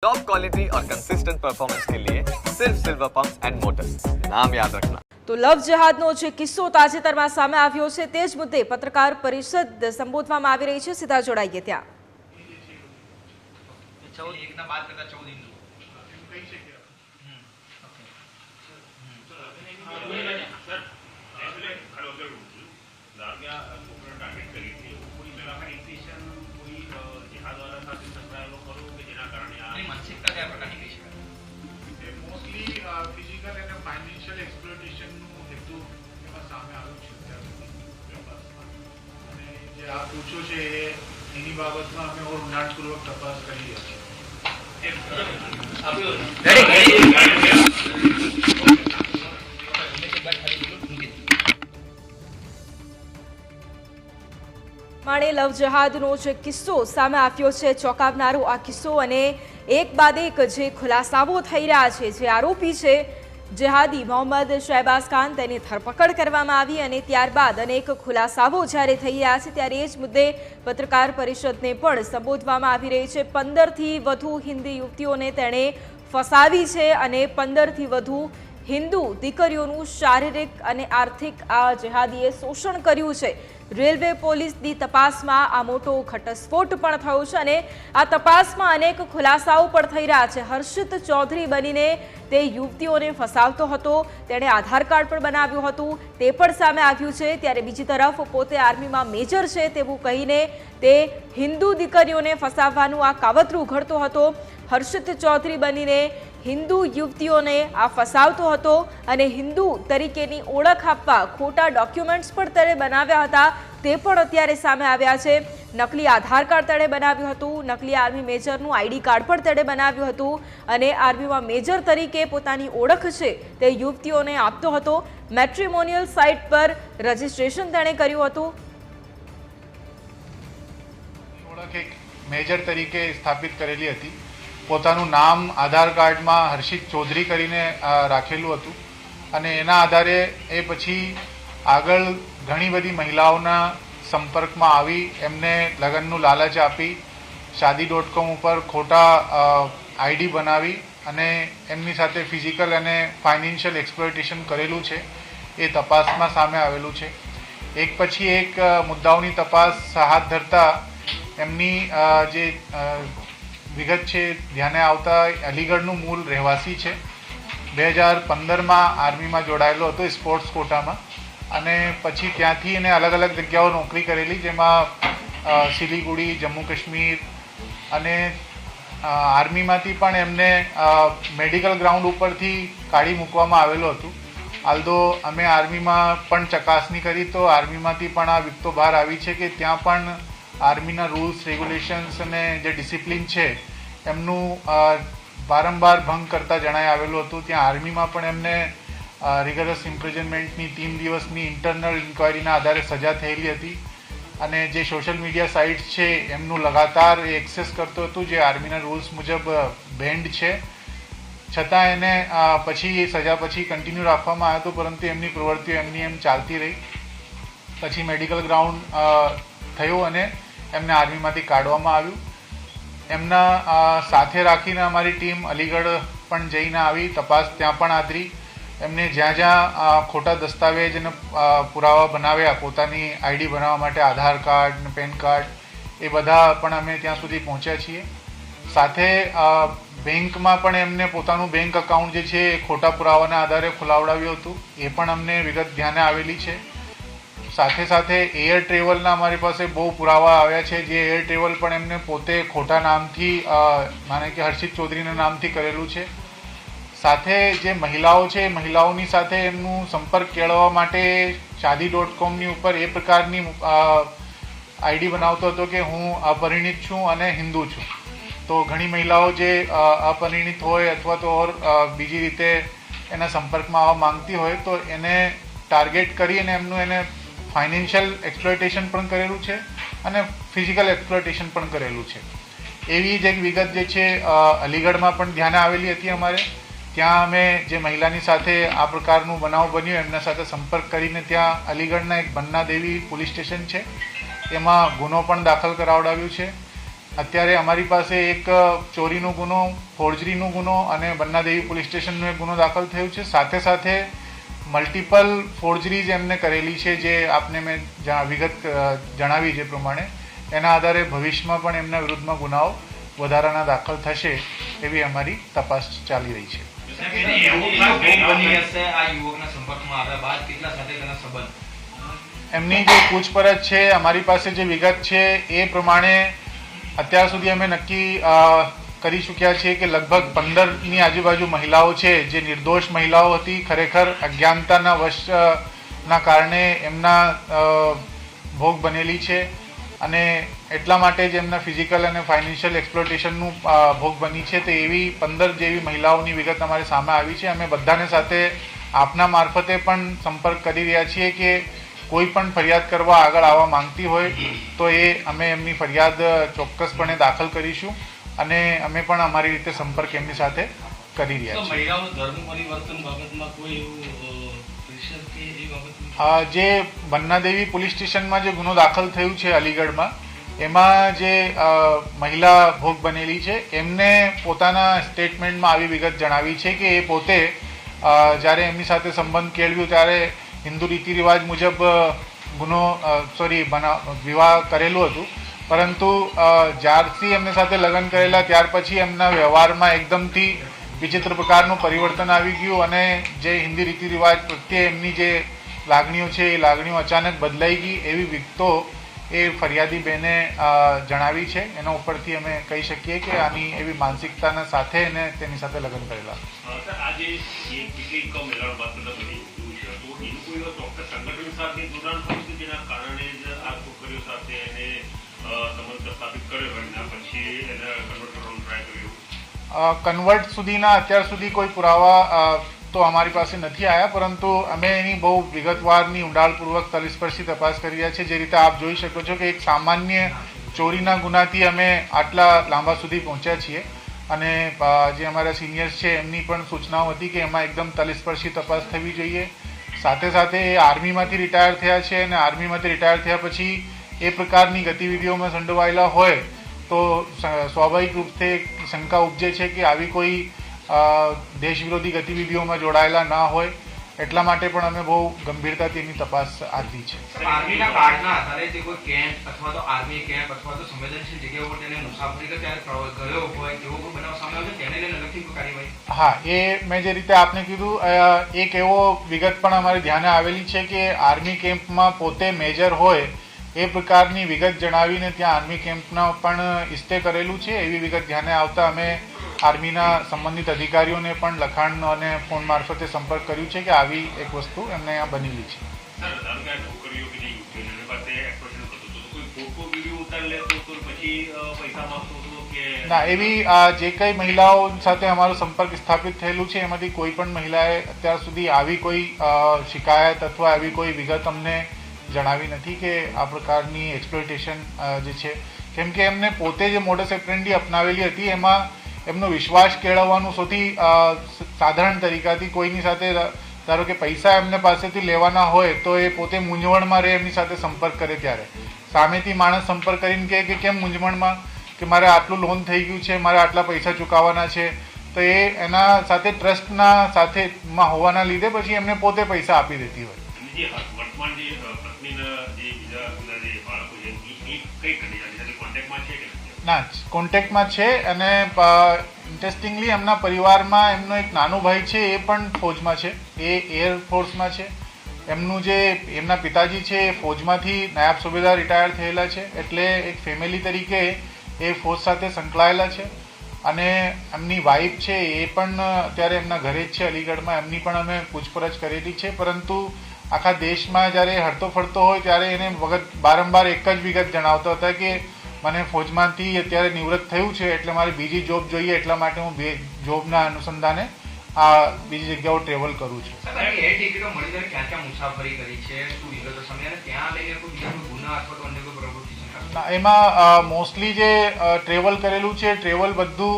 Top quality और consistent performance के लिए सिर्फ सिल्वर पंप्स एंड मोटर्स, नाम याद रखना। તો લવ જેહાદનો જે કિસ્સો તાજેતરમાં સામે આવ્યો છે તે જ મુદ્દે પત્રકાર પરિષદ સંબોધવામાં આવી રહી છે. સીધા જોડાઈએ ત્યાં. ફિઝિકલ અને ફાઇનાન્શિયલ એક્સપ્લોટેશનનું હેતુ એમાં સામે આવ્યું છે અને જે આ પૂછો છે એની બાબતમાં અમે ઊંડાણપૂર્વક તપાસ કરી માણે લવ જેહાદનો જે કિસ્સો સામે આવ્યો છે, ચોંકાવનારો આ કિસ્સો, અને એક બાદ એક જે ખુલાસાઓ થઈ રહ્યા છે. જે આરોપી છે જેહાદી મોહમ્મદ શહેબાઝ ખાન, તેની ધરપકડ કરવામાં આવી અને ત્યારબાદ અનેક ખુલાસાઓ જ્યારે થઈ રહ્યા છે ત્યારે એ જ મુદ્દે પત્રકાર પરિષદને પણ સંબોધવામાં આવી રહી છે. 15થી વધુ હિન્દી યુવતીઓને તેણે ફસાવી છે અને 15થી વધુ હિન્દુ દીકરીઓનું શારીરિક અને આર્થિક આ જેહાદીએ શોષણ કર્યું છે. રેલવે પોલીસની તપાસમાં આ મોટો ઘટસ્ફોટ પણ થયો છે અને આ તપાસમાં અનેક ખુલાસાઓ પણ થઈ રહ્યા છે. હર્ષિત ચૌધરી બનીને તે યુવતીઓને ફસાવતો હતો, તેણે આધાર કાર્ડ પણ બનાવ્યું હતું, તે પણ સામે આવ્યું છે. ત્યારે બીજી તરફ પોતે આર્મીમાં મેજર છે તેવું કહીને તે હિન્દુ દીકરીઓને ફસાવવાનું આ કાવતરું ઘડતો હતો. હર્ષિત ચૌધરી બનીને હિન્દુ યુવતીઓને આ ફસાવતો હતો અને હિન્દુ તરીકેની ઓળખ આપવા ખોટા ડોક્યુમેન્ટ્સ પણ તેણે બનાવ્યા હતા, તે પણ અત્યારે સામે આવ્યા છે. નકલી આધાર કાર્ડ તેણે બનાવ્યું હતું, નકલી આર્મી મેજરનું આઈડી કાર્ડ પણ તેણે બનાવ્યું હતું અને આર્મીમાં મેજર તરીકે પોતાની ઓળખ છે તે યુવતીઓને આપતો હતો. મેટ્રિમોનિયલ સાઇટ પર રજિસ્ટ્રેશન તેણે કર્યું હતું. ઓળખ એક મેજર તરીકે સ્થાપિત કરેલી હતી. પોતાનું નામ આધાર કાર્ડમાં હર્ષિત ચૌધરી કરીને રાખેલું હતું અને એના આધારે એ પછી આગળ ઘણી બધી મહિલાઓના સંપર્કમાં આવી એમને લગ્નનું લાલચ આપી shaadi.com ઉપર ખોટા આઈડી બનાવી અને એમની સાથે ફિઝિકલ અને ફાઇનાન્શિયલ એક્સપ્લોટેશન કરેલું છે. એ તપાસમાં સામે આવેલું છે. એક પછી એક મુદ્દાઓની તપાસ હાથ ધરતા એમની જે વિગત છે ધ્યાને આવતા અલીગઢનું મૂળ રહેવાસી છે. 2015માં આર્મીમાં જોડાયેલો હતો સ્પોર્ટ્સ કોટામાં અને પછી ત્યાંથી એને અલગ અલગ જગ્યાઓ નોકરી કરેલી, જેમાં સિલીગુડી, જમ્મુ કાશ્મીર અને આર્મીમાંથી પણ એમને મેડિકલ ગ્રાઉન્ડ ઉપરથી કાઢી મૂકવામાં આવેલું હતું. આલ્ધો અમે આર્મીમાં પણ ચકાસણી કરી તો આર્મીમાંથી પણ આ વિગતો બહાર આવી છે કે ત્યાં પણ આર્મીના રૂલ્સ રેગ્યુલેશન્સ અને જે ડિસિપ્લિન છે એમનું વારંવાર ભંગ કરતા જણાઈ આવેલું હતું. ત્યાં આર્મીમાં પણ એમને રિગરસ ઇમ્પ્રિઝનમેન્ટની 3 દિવસની ઇન્ટરનલ ઇન્ક્વાયરીના આધારે સજા થયેલી હતી અને જે સોશિયલ મીડિયા સાઇટ્સ છે એમનું લગાતાર એક્સેસ કરતો હતું, જે આર્મીના રૂલ્સ મુજબ બેન્ડ છે. છતાં એને પછી સજા પછી કન્ટિન્યુ રાખવામાં આવ્યો હતો, પરંતુ એમની પ્રવૃત્તિઓ એમની એમ ચાલતી રહી. પછી મેડિકલ ગ્રાઉન્ડ થયું અને એમને આર્મીમાંથી કાઢવામાં આવ્યું. એમના સાથે રાખીને અમારી ટીમ અલીગઢ પણ જઈને આવી, તપાસ ત્યાં પણ આદરી. એમને જ્યાં જ્યાં ખોટા દસ્તાવેજ અને પુરાવા બનાવ્યા પોતાની આઈડી બનાવવા માટે, આધાર કાર્ડ ને પેન કાર્ડ, એ બધા પણ અમે ત્યાં સુધી પહોંચ્યા છીએ. સાથે બેંકમાં પણ એમને પોતાનું બેંક અકાઉન્ટ જે છે એ ખોટા પુરાવાના આધારે ખોલાવડાવ્યું હતું, એ પણ અમને વિગત ધ્યાને આવેલી છે. સાથે સાથે એર ટ્રેવલના અમારી પાસે બહુ પુરાવા આવ્યા છે, જે એર ટ્રેવલ પણ એમને પોતે ખોટા નામથી માને કે હર્ષિત ચૌધરીના નામથી કરેલું છે. સાથે જે મહિલાઓ છે એ મહિલાઓની સાથે એમનું સંપર્ક કેળવવા માટે shaadi.comની ઉપર એ પ્રકારની આઈડી બનાવતો હતો કે હું અપરિણિત છું અને હિન્દુ છું. તો ઘણી મહિલાઓ જે અપરિણિત હોય અથવા તો બીજી રીતે એના સંપર્કમાં આવવા માંગતી હોય તો એને ટાર્ગેટ કરી અને એમનું એને ફાઇનાન્શિયલ એક્સપ્લોટેશન પણ કરેલું છે અને ફિઝિકલ એક્સપ્લોટેશન પણ કરેલું છે. એવી જ એક વિગત જે છે અલીગઢમાં પણ ધ્યાને આવેલી હતી અમારે. ત્યાં અમે જે મહિલાની સાથે આ પ્રકારનું બનાવ બન્યું એમના સાથે સંપર્ક કરીને ત્યાં અલીગઢના એક બન્ના દેવી પોલીસ સ્ટેશન છે એમાં ગુનો પણ દાખલ કરાવડાવ્યું છે. અત્યારે અમારી પાસે એક ચોરીનો ગુનો, ફોર્જરીનો ગુનો અને બન્નાદેવી પોલીસ સ્ટેશનનો એક ગુનો દાખલ થયો છે. સાથે સાથે મલ્ટિપલ ફોર્જરીઝ એમને કરેલી છે, જે આપને મેં વિગત જણાવી જે પ્રમાણે. એના આધારે ભવિષ્યમાં પણ એમના વિરુદ્ધમાં ગુનાઓ વધારાના દાખલ થશે એવી અમારી તપાસ ચાલી રહી છે. એમની જે પૂછપરછ છે, અમારી પાસે જે વિગત છે એ પ્રમાણે અત્યાર સુધી અમે નક્કી કરી ચૂક્યા છીએ કે લગભગ 15ની આજુબાજુ મહિલાઓ છે, જે નિર્દોષ મહિલાઓ હતી. ખરેખર અજ્ઞાનતાના વશના કારણે એમના ભોગ બનેલી છે અને એટલા માટે જ એમના ફિઝિકલ અને ફાઇનાન્શિયલ એક્સપ્લોટેશનનું ભોગ બની છે. તો એવી 15 જેવી મહિલાઓની વિગત અમારી સામે આવી છે. અમે બધાને સાથે આપના મારફતે પણ સંપર્ક કરી રહ્યા છીએ કે કોઈ પણ ફરિયાદ કરવા આગળ આવવા માંગતી હોય તો એ અમે એમની ફરિયાદ ચોક્કસપણે દાખલ કરીશું અને અમે પણ અમારી રીતે સંપર્ક એમની સાથે કરી રહ્યા છીએ. જે બન્નાદેવી પોલીસ સ્ટેશનમાં જે ગુનો દાખલ થયું છે અલીગઢમાં, એમાં જે મહિલા ભોગ બનેલી છે એમને પોતાના સ્ટેટમેન્ટમાં આવી વિગત જણાવી છે કે એ પોતે જ્યારે એમની સાથે સંબંધ કેળવ્યો ત્યારે હિન્દુ રીતિ રિવાજ મુજબ વિવાહ કરેલું હતું, પરંતુ જ્યારથી એમને સાથે લગ્ન કરેલા ત્યાર પછી એમના વ્યવહારમાં એકદમથી વિચિત્ર પ્રકારનું પરિવર્તન આવી ગયું અને જે હિન્દી રીતિ રિવાજ પ્રત્યે એમની જે લાગણીઓ છે એ લાગણીઓ અચાનક બદલાઈ ગઈ એવી વિગતો એ ફરિયાદી બેને જણાવી છે. એના ઉપરથી અમે કહી શકીએ કે આની એવી માનસિકતાના સાથે એને તેની સાથે લગ્ન કરેલા. કન્વર્ટ સુધીના અત્યાર સુધી કોઈ પુરાવા તો અમારી પાસે નથી આવ્યા, પરંતુ અમે એની બહુ વિગતવારની ઊંડાણપૂર્વક તલસ્પર્શી તપાસ કરી રહ્યા છીએ. જે રીતે આપ જોઈ શકો છો કે એક સામાન્ય ચોરીના ગુનાથી અમે આટલા લાંબા સુધી પહોંચ્યા છીએ અને જે અમારા સિનિયર્સ છે એમની પણ સૂચનાઓ હતી કે એમાં એકદમ તલસ્પર્શી તપાસ થવી જોઈએ. સાથે સાથે એ આર્મીમાંથી રિટાયર થયા છે અને આર્મીમાંથી રિટાયર થયા પછી એ પ્રકારની ગતિવિધિઓમાં સંડોવાયેલા હોય તો સ્વાભાવિક રૂપથી શંકા ઉપજે છે કે આવી કોઈ દેશ વિરોધી ગતિવિધિઓમાં જોડાયેલા ના હોય. એટલા માટે પણ અમે બહુ ગંભીરતાથી એની તપાસ આદરી છે. આર્મીના કાર્ડના આધારે તે કોઈ કેમ્પ અથવા તો આર્મી કેમ્પ અથવા તો સંવેદનશીલ જગ્યાઓ પર તેને મુસાફરી કરે ત્યારે ગયો હોય એવો કોઈ બનાવ સામે આવ્યો તેને લઈને અલગથી કોઈ કાર્યવાહી? હા, એ મેં જે રીતે આપને કીધું, એક એવો વિગત પણ અમારે ધ્યાને આવેલી છે કે આર્મી કેમ્પમાં પોતે મેજર હોય એ પ્રકારની વિગત જણાવીને ત્યાં આર્મી કેમ્પના પણ ઇસ્તે કરેલું છે. એવી વિગત ધ્યાને આવતા અમે આર્મીના સંબંધિત અધિકારીઓને પણ લખાણ અને ફોન મારફતે સંપર્ક કર્યું છે કે આવી એક વસ્તુ એમને અહીંયા બનેલી છે. ના, એવી જે કઈ મહિલાઓ સાથે અમારો સંપર્ક સ્થાપિત થયેલું છે એમાંથી કોઈ પણ મહિલાએ અત્યાર સુધી આવી કોઈ શિકાયત અથવા આવી કોઈ વિગત અમને જણાવી નથી કે આ પ્રકારની એક્સપ્લોઇટેશન જે છે. કેમ કે એમને પોતે જે મોડસ ઓપરેન્ડી અપનાવેલી હતી એમાં એમનો વિશ્વાસ કેળવવાનું સૌથી સાધારણ તરીકાથી કોઈની સાથે ધારો કે પૈસા એમને પાસેથી લેવાના હોય તો એ પોતે મૂંઝવણમાં રહે, એમની સાથે સંપર્ક કરે ત્યારે સામેથી માણસ સંપર્ક કરીને કહે કે કેમ મૂંઝવણમાં, કે મારે આટલું લોન થઈ ગયું છે, મારે આટલા પૈસા ચૂકવવાના છે, તો એ એના સાથે ટ્રસ્ટના સાથેમાં હોવાના લીધે પછી એમને પોતે પૈસા આપી દેતી હોય. ના, કોન્ટેક્ટમાં છે અને ઇન્ટરેસ્ટિંગલી એમના પરિવારમાં એમનો એક નાનો ભાઈ છે એ પણ ફોજમાં છે, એ એરફોર્સમાં છે. એમના પિતાજી છે એ ફોજમાંથી નાયબ સુબેદાર રિટાયર થયેલા છે, એટલે એક ફેમિલી તરીકે એ ફોજ સાથે સંકળાયેલા છે. અને એમની વાઈફ છે એ પણ અત્યારે એમના ઘરે જ છે અલીગઢમાં. એમની પણ અમે પૂછપરછ કરેલી છે, પરંતુ આખા દેશમાં જ્યારે હરતો ફરતો હોય ત્યારે એને વારંવાર એક જ વિગત જણાવતો હતા કે મને ફોજમાંથી અત્યારે નિવૃત્ત થયું છે એટલે મારે બીજી જોબ જોઈએ, એટલા માટે હું જોબના અનુસંધાને આ બીજી જગ્યાઓ ટ્રેવલ કરું છું. એમાં મોસ્ટલી જે ટ્રેવલ કરેલું છે ટ્રેવલ બધું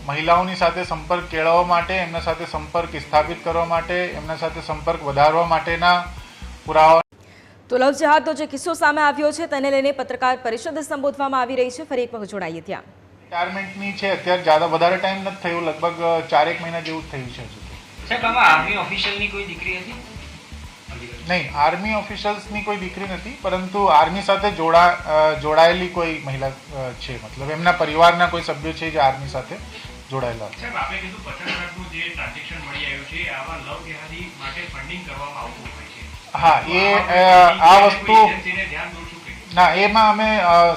મહિલાઓની સાથે સંપર્ક કેળવવા માટે, એમના સાથે સંપર્ક સ્થાપિત કરવા માટે, એમના સાથે સંપર્ક વધારવા માટેના પુરાવા. તો લવ જહાદનો જે કિસ્સો સામે આવ્યો છે તેને લઈને પત્રકાર પરિષદ સંબોધવામાં આવી રહી છે. ફરી એક વખત જોડાઈએ ત્યાં. રિટાયરમેન્ટની છે, અત્યારે જ્યાદા વધારે ટાઈમ નથી થયું, લગભગ 4-1 મહિના જેવું જ થયું છે હજુ. સાહેબ, આમાં આર્મી ઓફિશિયલની કોઈ દીકરી હતી? નહીં, આર્મી ઓફિશિયલ્સની કોઈ દીકરી નથી, પરંતુ આર્મી સાથે જોડાયેલી કોઈ મહિલા છે, મતલબ એમના પરિવારના કોઈ સભ્યો છે જે આર્મી સાથે જોડાયેલા. સાહેબ, આપણે કીધું 50 લાખનું જે ટ્રાન્ઝેક્શન મળી આવ્યું છે, આવા લવ જેહાદી માટે ફંડિંગ કરવામાં આવતું હોય છે. હા, એ આ વસ્તુ ધ્યાન દોરશું કે ના, એમાં અમે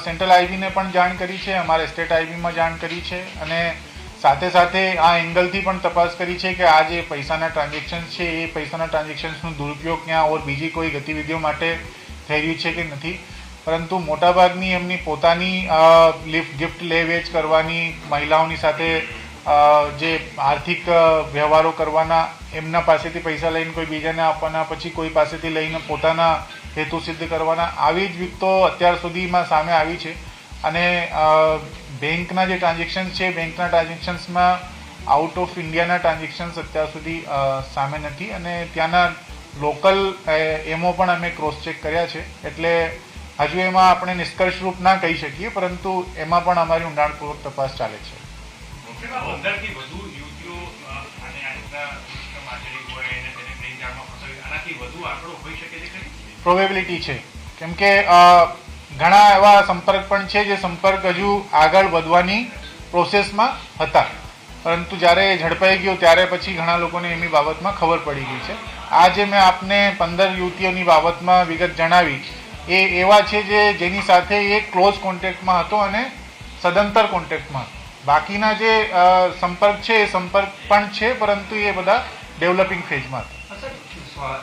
સેન્ટ્રલ આઈબીને પણ જાણ કરી છે, અમારે સ્ટેટ આઈબીમાં જાણ કરી છે, અને સાથે સાથે આ એંગલથી પણ તપાસ કરી છે કે આ જે પૈસાના ટ્રાન્ઝેક્શન્સ છે એ પૈસાના ટ્રાન્ઝેક્શન્સનો દુરુપયોગ ક્યાં ઓર બીજી કોઈ ગતિવિધિઓ માટે થઈ રહ્યું છે કે નથી. પરંતુ મોટાભાગની એમની પોતાની ગિફ્ટ લે વેચ કરવાની, મહિલાઓની સાથે જે આર્થિક વ્યવહારો કરવાના, એમના પાસેથી પૈસા લઈને કોઈ બીજાને આપવાના, પછી કોઈ પાસેથી લઈને પોતાના હેતુ સિદ્ધ કરવાના, આવી જ વિગતો અત્યાર સુધીમાં સામે આવી છે. અને બેંકના જે ટ્રાન્ઝેક્શન્સ છે, બેંકના ટ્રાન્ઝેક્શન્સમાં આઉટ ઓફ ઇન્ડિયાના ટ્રાન્ઝેક્શન્સ અત્યાર સુધી સામે નથી, અને ત્યાંના લોકલ એમઓ પણ અમે ક્રોસ ચેક કર્યા છે. એટલે હજુ એમાં આપણે નિષ્કર્ષરૂપ ના કહી શકીએ, પરંતુ એમાં પણ અમારી ઊંડાણપૂર્વક તપાસ ચાલે છે. 15થી વધુ યુવતીઓ અને આ રીતના માજરી હોય અને તેને પ્રેમ જાળમાં ફસાવી, આનાથી વધુ આંકડો હોઈ શકે છે ખરી? પ્રોબેબિલિટી છે, કેમ કે ઘણા એવા સંપર્ક પણ છે જે સંપર્ક હજુ આગળ વધવાની પ્રોસેસમાં હતા, પરંતુ જ્યારે ઝડપાઈ ગયો ત્યારે પછી ઘણા લોકોને એમની બાબતમાં ખબર પડી ગઈ છે. આ જે મેં આપને 15 યુવતીઓની બાબતમાં વિગત જણાવી એ એવા છે જેની સાથે એ ક્લોઝ કોન્ટેક્ટમાં હતો અને સદંતર કોન્ટેક્ટમાં હતો. બાકીના જે સંપર્ક છે એ સંપર્ક પણ છે, પરંતુ એ બધા ડેવલપિંગ ફેઝમાં હતા.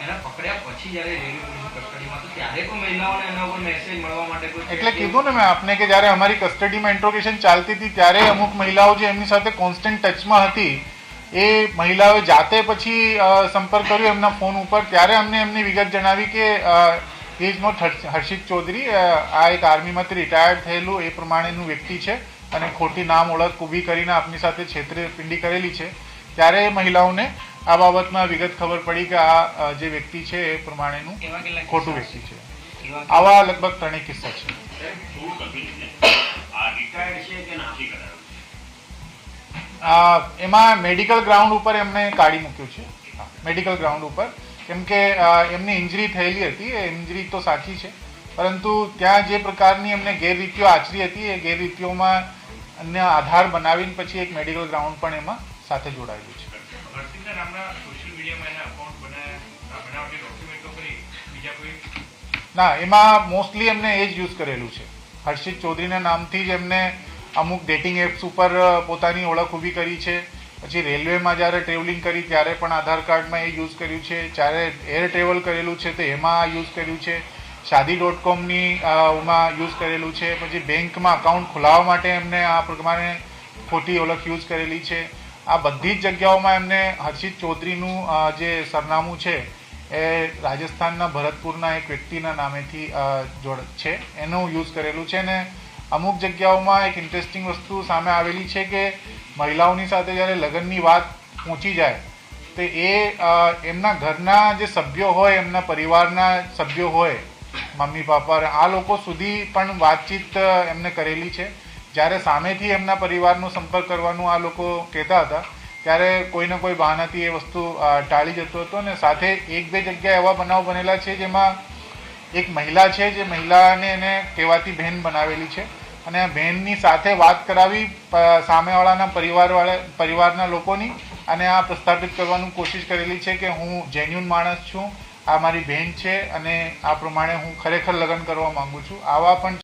એના પકડ્યા પછી જ્યારે રેલવે કસ્ટડીમાં તો ત્યારે કોઈ મહિલાઓને એના ઉપર મેસેજ મળવા માટે કોઈ, એટલે કીધું ને મેં આપને કે જ્યારે અમારી કસ્ટડીમાં ઇન્ટ્રોગેશન ચાલતી હતી ત્યારે અમુક મહિલાઓ જે એમની સાથે કોન્સ્ટન્ટ ટચમાં હતી એ મહિલાઓએ જાતે પછી સંપર્ક કર્યો એમના ફોન ઉપર, ત્યારે અમને એમની વિગત જણાવી કે હી ઇઝ નોટ હર્ષિત ચૌધરી, આ એક આર્મીમાંથી રિટાયર્ડ થયેલું એ પ્રમાણેનું વ્યક્તિ છે અને ખોટી નામ ઓળખ ઊભી કરીને આપની સાથે છેતરપિંડી કરેલી છે. ત્યારે એ મહિલાઓને આ બાબતમાં વિગત ખબર પડી કે આ જે વ્યક્તિ છે એ પ્રમાણેનું ખોટું વ્યક્તિ છે. આવા લગભગ 3 કિસ્સા છે. એમાં મેડિકલ ગ્રાઉન્ડ ઉપર એમને કાઢી મૂક્યું છે, મેડિકલ ગ્રાઉન્ડ ઉપર, કેમ કે એમની ઇન્જરી થયેલી હતી. એ ઇન્જરી તો સાચી છે, પરંતુ ત્યાં જે પ્રકારની એમને ગેરરીતિઓ આચરી હતી એ ગેરરીતિઓમાં અન્ય આધાર બનાવીને પછી એક મેડિકલ ગ્રાઉન્ડ પણ એમાં સાથે જોડાયેલું છે. હર્ષિતના નામના સોશિયલ મીડિયામાં એના અકાઉન્ટ બનાવટી ડોક્યુમેન્ટો કરી બીજા કોઈ? ના, એમાં મોસ્ટલી એમને એ જ યુઝ કરેલું છે. હર્ષિત ચૌધરીના નામથી જ એમને અમુક ડેટિંગ એપ્સ ઉપર પોતાની ઓળખ ઊભી કરી છે. પછી રેલવેમાં જ્યારે ટ્રેવલિંગ કરી ત્યારે પણ આધાર કાર્ડમાં એ યુઝ કર્યું છે. જ્યારે એર ટ્રેવલ કરેલું છે તો એમાં યુઝ કર્યું છે. shaadi.comની માં યુઝ કરેલું છે. પછી બેંકમાં અકાઉન્ટ ખોલાવવા માટે એમને આ પ્રમાણે ખોટી ઓળખ યુઝ કરેલી છે. આ બધી જ જગ્યાઓમાં એમને હર્ષિત ચૌધરીનું જે સરનામું છે એ રાજસ્થાનના ભરતપુરના એક વ્યક્તિના નામેથી છે, એનું યુઝ કરેલું છે. અને અમુક જગ્યાઓમાં એક ઇન્ટરેસ્ટિંગ વસ્તુ સામે આવેલી છે કે મહિલાઓની સાથે જ્યારે લગ્નની વાત પહોંચી જાય તો એ એમના ઘરના જે સભ્યો હોય, એમના પરિવારના સભ્યો હોય, મમ્મી પપ્પા, આ લોકો સુધી પણ વાતચીત એમને કરેલી છે. જ્યારે સામેથી એમના પરિવારનો સંપર્ક કરવાનું આ લોકો કહેતા હતા ત્યારે કોઈને કોઈ બહાનાથી એ વસ્તુ ટાળી જતો હતો. અને સાથે 1-2 જગ્યાએ એવા બનાવ બનેલા છે જેમાં એક મહિલા છે જે મહિલાને એને કહેવાતી બહેન બનાવેલી છે, અને આ બહેનની સાથે વાત કરાવી સામેવાળાના પરિવારના લોકોની, અને આ પ્રસ્થાપિત કરવાનું કોશિશ કરેલી છે કે હું જેન્યુન માણસ છું, આ મારી બહેન છે અને આ પ્રમાણે હું ખરેખર લગ્ન કરવા માંગુ છું. આવા પણ